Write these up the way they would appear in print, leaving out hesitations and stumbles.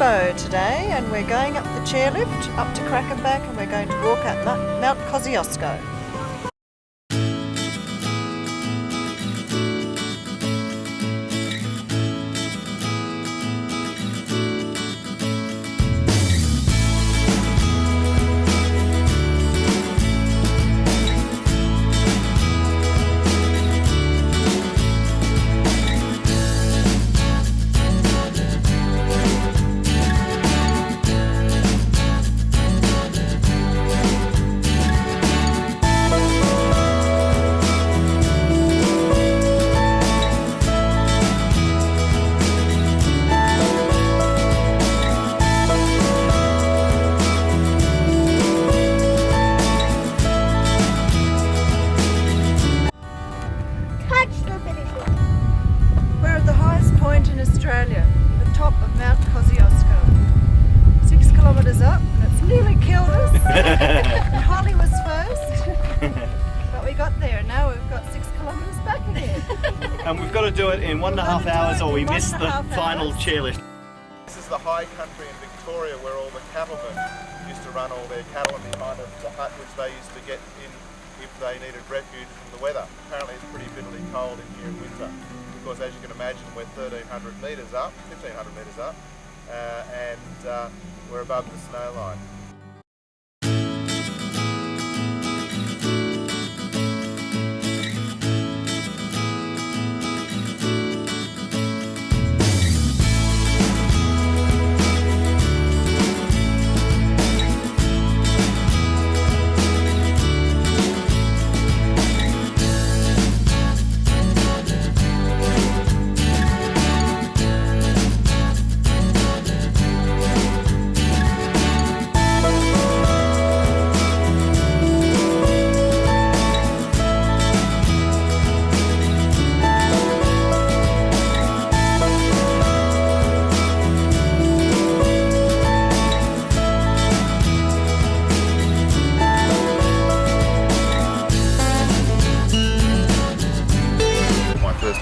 Expo today, and we're going up the chairlift up to Crackenback, and we're going to walk up Mount Kosciuszko. We're at the highest point in Australia, the top of Mount Kosciuszko. 6 kilometres up, and it's nearly killed us. Holly was first, but we got there, and now we've got 6 kilometres back again. And we've got to do it in 1.5 hours or we miss the final chairlift. This is the high country in Victoria where all the cattlemen used to run all their cattle, and behind the hut which they used to get in if they needed refuge from the weather. Apparently it's pretty bitterly cold in here in winter because, as you can imagine, we're 1,300 metres up, 1,500 metres up, and we're above the snow line.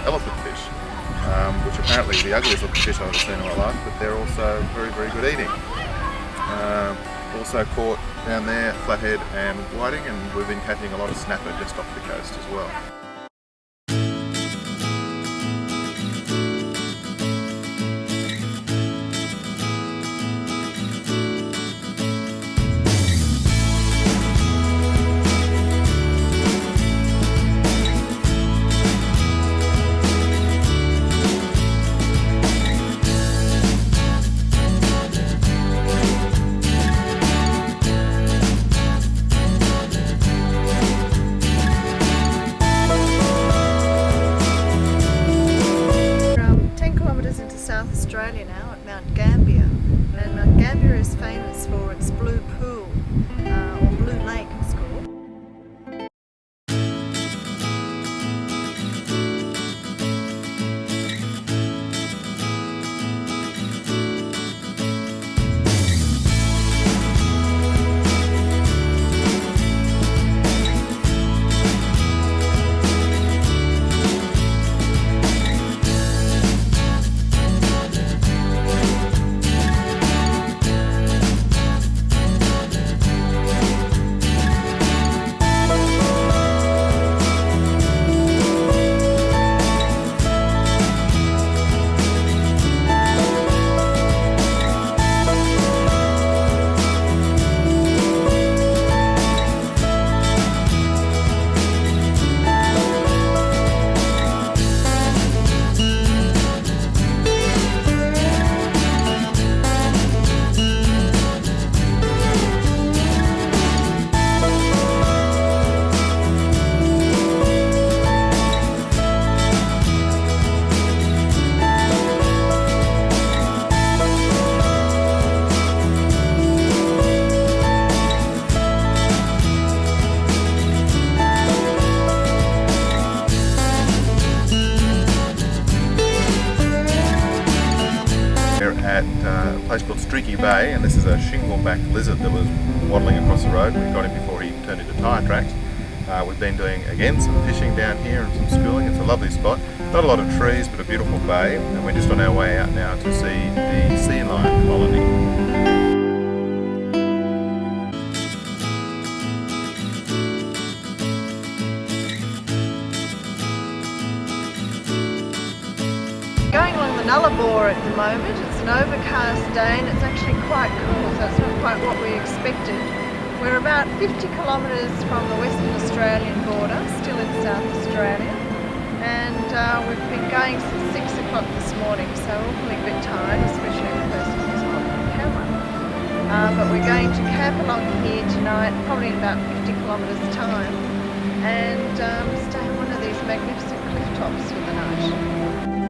Elephant fish, which apparently the ugliest looking fish I've ever seen in my life, but they're also very, very good eating. Also caught down there flathead and whiting, and we've been catching a lot of snapper just off the coast as well. South Australia now at Mount Gambier, and Mount Gambier is famous for its blue pool, or blue lake it's called. At a place called Streaky Bay, and this is a shingleback lizard that was waddling across the road. We got him before he turned into tyre tracks. We've been doing again some fishing down here and some schooling. It's a lovely spot. Not a lot of trees, but a beautiful bay, and we're just on our way out now to see the sea lion colony. Going along the Nullarbor at the moment. It's an overcast day and it's actually quite cool, so it's not quite what we expected. We're about 50 kilometres from the Western Australian border, still in South Australia, and we've been going since 6 o'clock this morning, so we're all feeling a bit tired, especially the person who's on camera. But we're going to camp along here tonight, probably in about 50 kilometres time, and stay on one of these magnificent cliff tops for the night.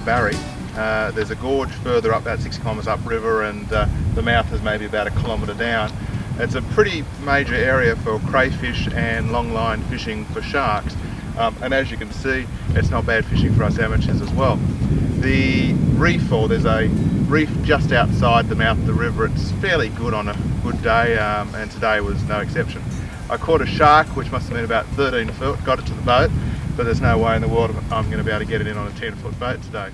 Barry. There's a gorge further up, about 6 kilometres upriver, and the mouth is maybe about 1 kilometre down. It's a pretty major area for crayfish and longline fishing for sharks, and as you can see, it's not bad fishing for us amateurs as well. The reef, or there's a reef just outside the mouth of the river, it's fairly good on a good day, and today was no exception. I caught a shark which must have been about 13 foot, got it to the boat, but there's no way in the world I'm going to be able to get it in on a 10-foot boat today.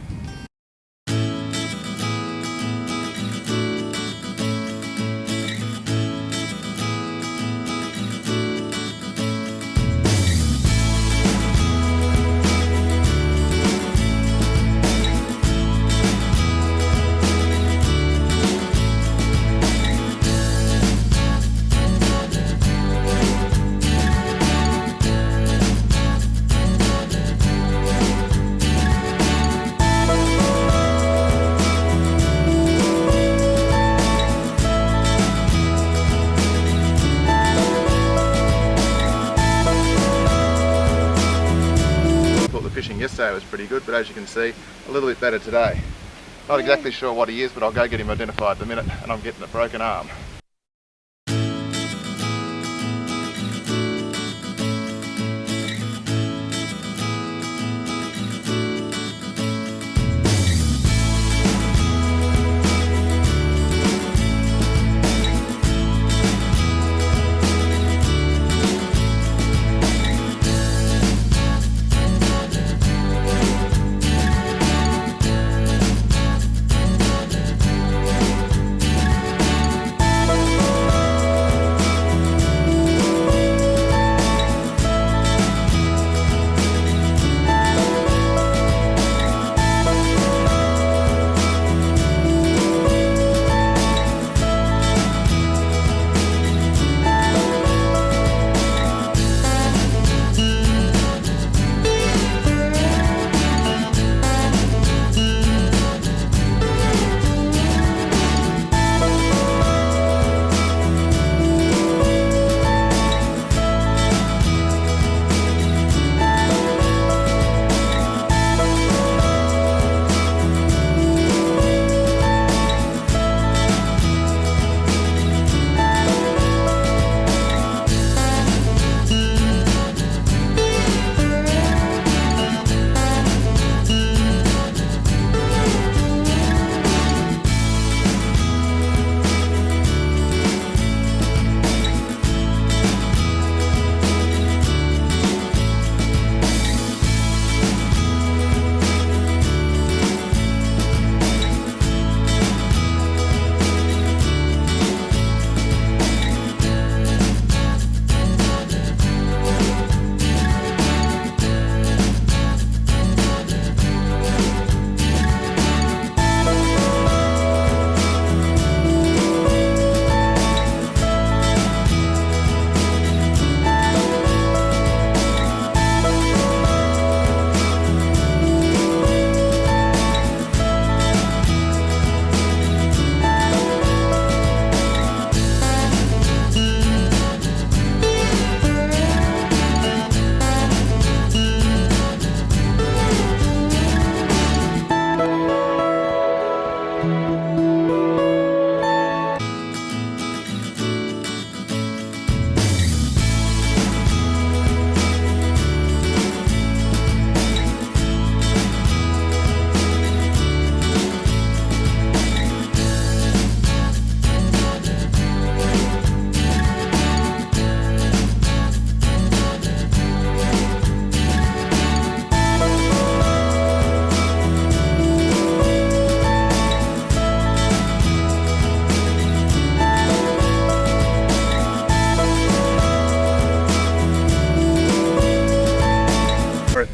Yesterday was pretty good, but as you can see, a little bit better today. Not exactly sure what he is, but I'll go get him identified in a minute, and I'm getting a broken arm.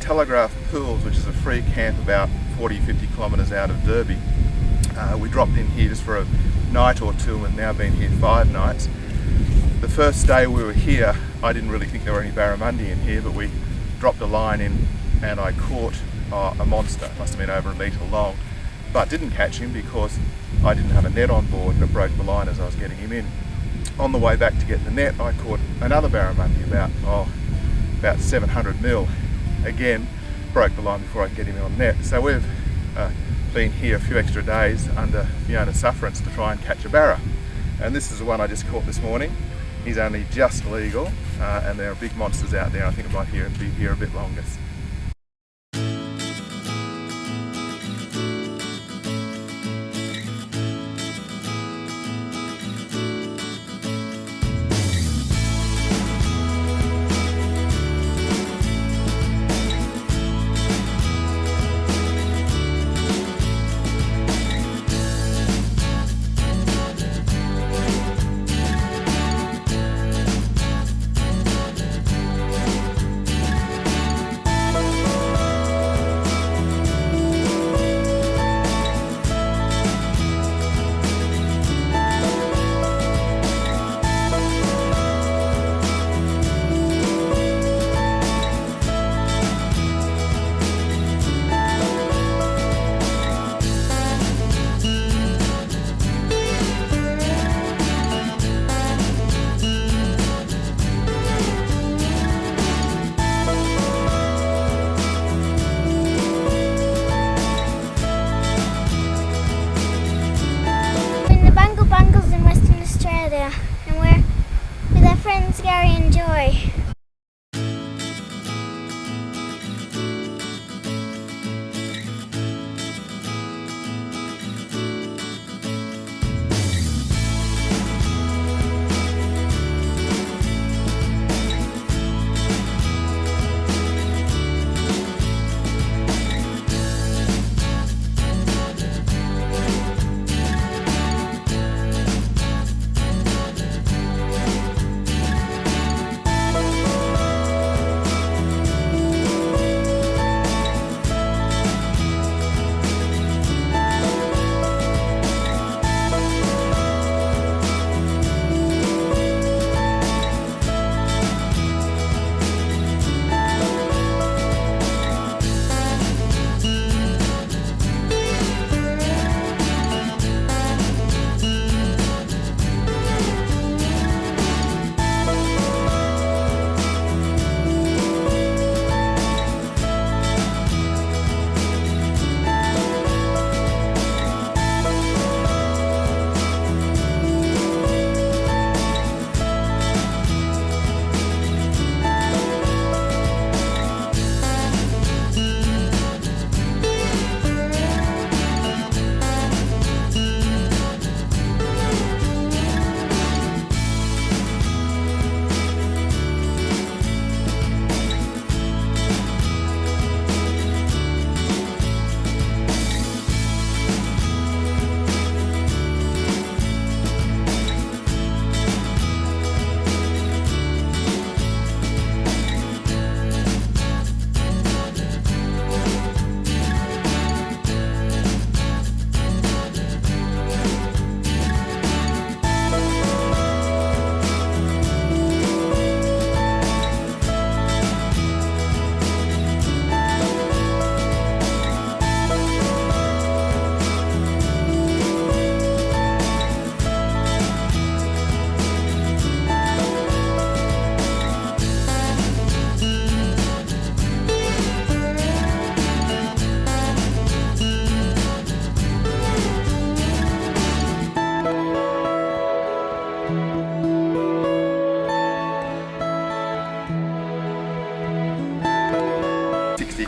Telegraph Pools, which is a free camp about 40-50 kilometres out of Derby. We dropped in here just for a night or two and now been here 5 nights. The first day we were here, I didn't really think there were any barramundi in here, but we dropped a line in and I caught a monster. It must have been over 1 metre long, but didn't catch him because I didn't have a net on board and it broke the line as I was getting him in. On the way back to get the net, I caught another barramundi about 700 mil. Again, broke the line before I could get him on net. So we've been here a few extra days under Fiona's sufferance to try and catch a barra. and this is the one I just caught this morning. He's only just legal, and there are big monsters out there. I think it might be here a bit longer. And we're with our friends Gary and Joy.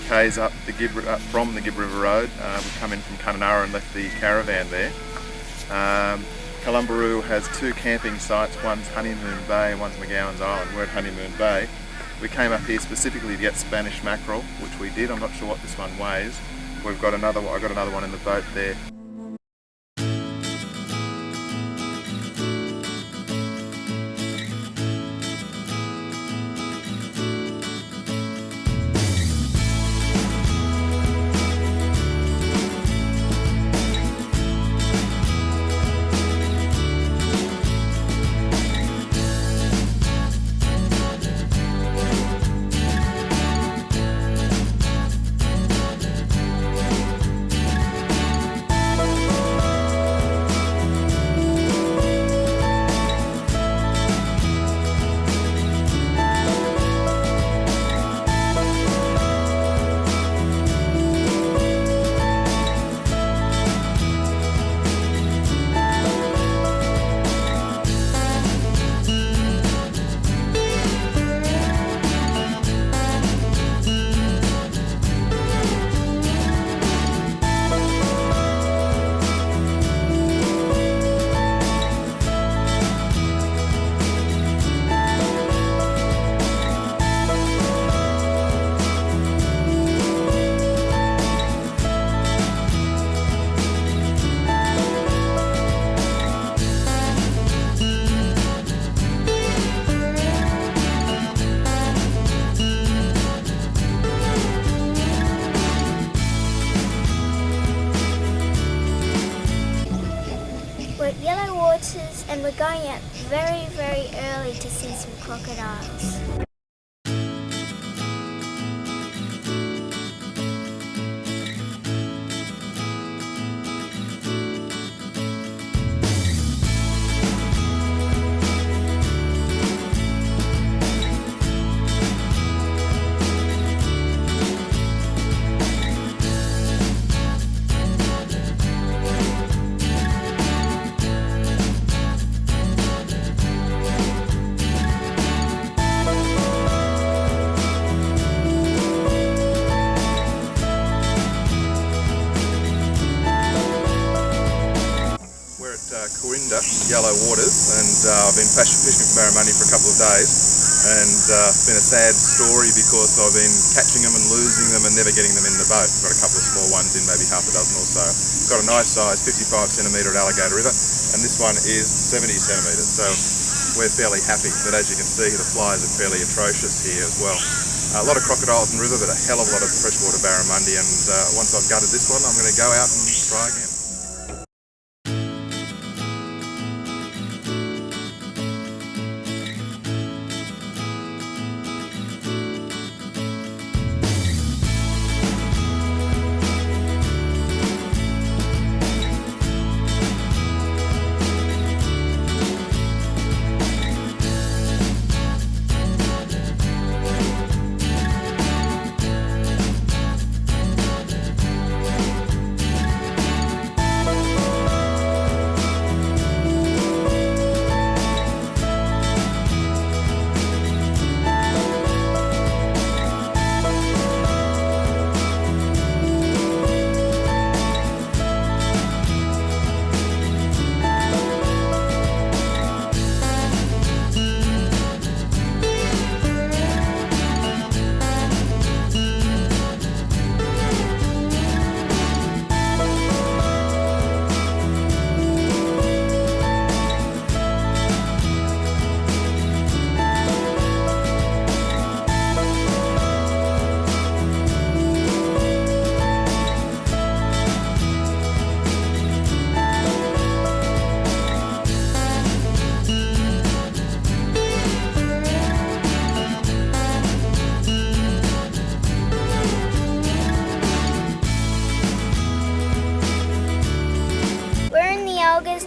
K's up from the Gibb River Road. We've come in from Kununurra and left the caravan there. Kalumbaroo has two camping sites, one's Honeymoon Bay and one's McGowan's Island. We're at Honeymoon Bay. We came up here specifically to get Spanish mackerel, which we did. I'm not sure what this one weighs. I've got another one in the boat there. we're at Yellow Waters and we're going out very, very early to see some crocodiles. Yellow Waters, and I've been fishing for barramundi for a couple of days, and it's been a sad story because I've been catching them and losing them and never getting them in the boat. Got a couple of small ones in, maybe half a dozen or so. Got a nice size 55 centimetre at Alligator River, and this one is 70 centimetres, so we're fairly happy. But as you can see, the flies are fairly atrocious here as well. A lot of crocodiles in the river, but a hell of a lot of freshwater barramundi, and once I've gutted this one, I'm going to go out and try again.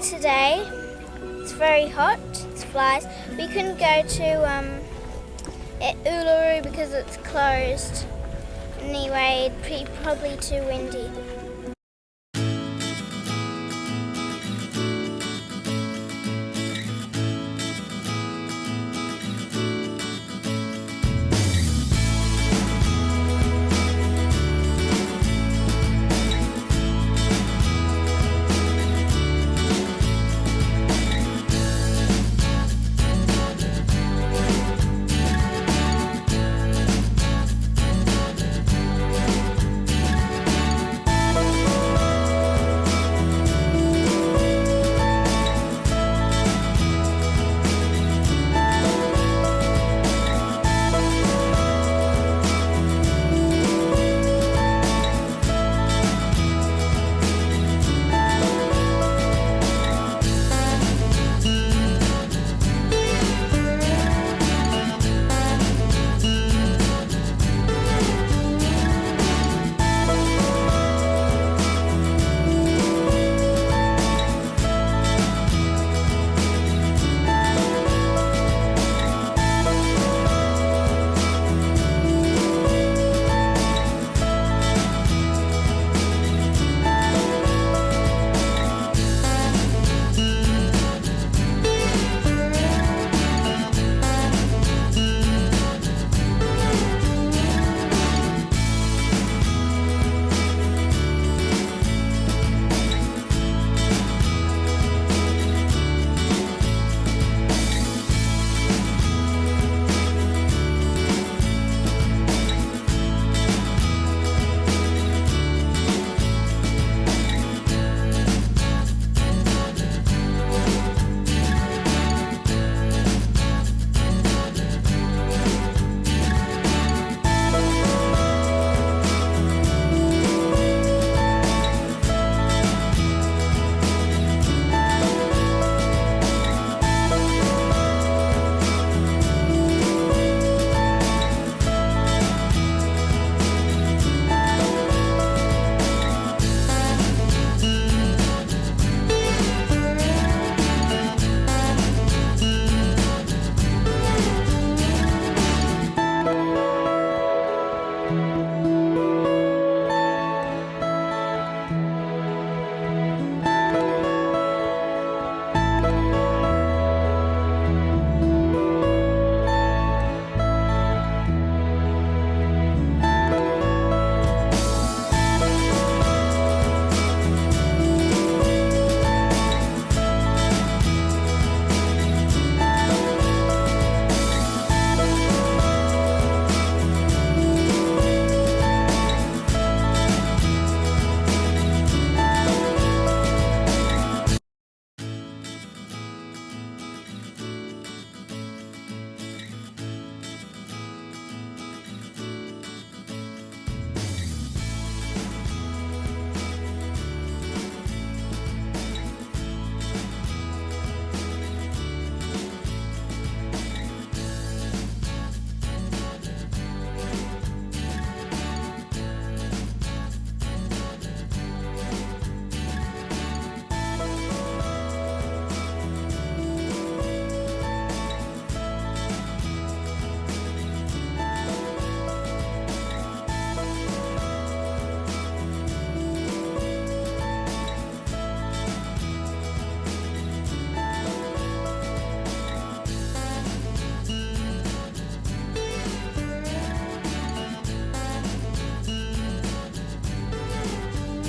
Today. It's very hot, it's flies. We couldn't go to Uluru because it's closed. Anyway, probably too windy.